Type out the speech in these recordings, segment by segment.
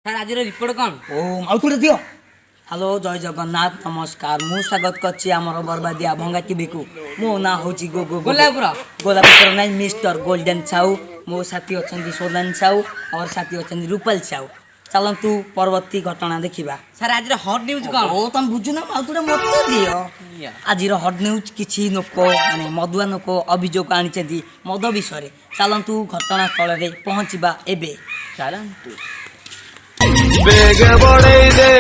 Sir ଆଜିର report କ'ଣ? ଆଉ ଥରେ ଦିଅ। ହ୍ୟାଲୋ ଜୟ ଜଗନ୍ନାଥ ନମସ୍କାର। ମୁଁ ସ୍ୱାଗତ କରିଛି ଆମର ବରବାଦିଆ ଭଙ୍ଗା ଟିଭିକୁ। ମୋ ନାଁ ହେଉଛି ଗୋଲାପପୁର ନାଇଁ ମିଷ୍ଟର ଗୋଲ୍ଡେନ୍ ସାହୁ। ମୋ ସାଥୀ ଅଛନ୍ତି ସୋଲାନ ସାହୁ और ସାଥୀ ଅଛନ୍ତି ରୂପାଲ ସାହୁ। ଚାଲନ୍ତୁ ପରବର୍ତ୍ତୀ ଘଟଣା ଦେଖିବା। ସାର୍ ଆଜିର ହଟ୍ ନ୍ୟୁଜ୍ କ'ଣ? ତମେ ବୁଝୁନା ଆଉ ଥରେ ମତେ ଦିଅ। ଆଜିର ହଟ୍ ନ୍ୟୁଜ୍ କିଛି ଲୋକ ମାନେ ମଦୁଆ ଲୋକ ଅଭିଯୋଗ ଆଣିଛନ୍ତି ମଦ ବିଷୟରେ। ଚାଲନ୍ତୁ ଘଟଣାସ୍ଥଳରେ ପହଞ୍ଚିବା ଏବେ। ଚାଲନ୍ତୁ। बेग बढ़े दे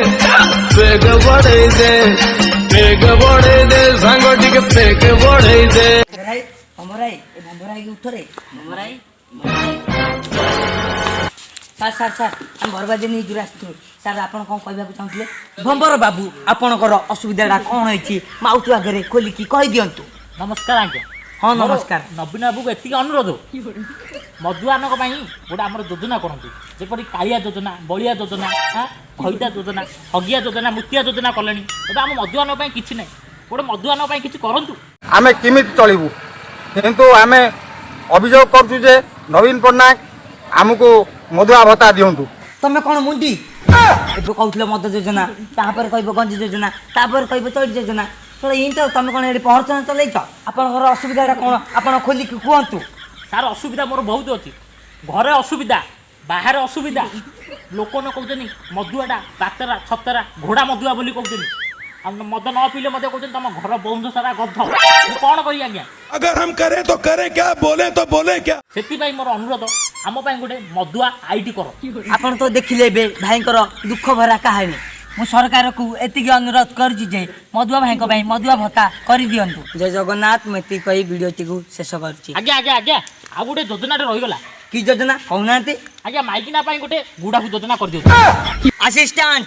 सांग टिके बेग बढ़े दे भंबराई की उठरे सार सार सार हम बरबादी नहीं जुरा सार आपण कौन कहबाक चाहूले भंबर बाबू आपणकर असुविधा कौन होइछि माउतु आगे खोलिकी कहि दियंतु। नमस्कार आज्ञा। हाँ नमस्कार। नवीन बाबू को एतिक अनुरोध मधुआनक गोटे आम योजना करते जेपरी कालिया योजना बलिया योजना खईदा योजना हगिया योजना मुतिया योजना कले आम मधुआन कि ना गोटे मधुआन कि करूँ आम किमित चलू किंतु आम अभियोग करुँ जे नवीन पट्टनायक आमको मधुआ भत्ता दिंतु। तमें कौन मुंडी एबे कहूल मद योजना तापर कह गंजी योजना तापर कह चैत योजना इन तो तुम कौन ये पहरचना चलैच आपंकर असुविधा कौन आप खोलिकी कहतु। सार असुविधा मोर बहुत अच्छी घरे असुविधा बाहर असुविधा लोक न कहते मधुआटा बातरा छतरा घोड़ा मधुआ बोली कहते मद न पीले मत कहते तुम घर बंध सारा गध कौन करी आज्ञा। अगर हम करें तो करें क्या बोले तो बोले क्या से मोर अनुरोध आम गोटे मधुआ आईडी कर। आपन तो देखिले भाईंकर दुख भरा कहानी मु सरकार को एति अनुरोध करछि मधुआ भाई मधुआ भत्ता कर दियंतु। जय जगन्नाथ मेति कही वीडियो टी को शेष करछि। आज्ञा आज्ञा आज्ञा आ गोटे योजना रहीगला कि योजना कहनाते आज्ञा माइकिना गोटे गुड़ा योजना कर दियो असिस्टेंट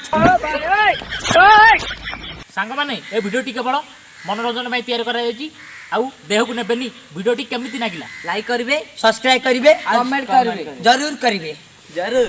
सांग माने ए वीडियो टी केवल मनोरंजन में तैयार करा जायछि आउ देह को नेबेनी वीडियो टी केमिति नागिला लाइक करिवे सब्सक्राइब करिवे कमेंट करिवे जरूर करिवे जरूर।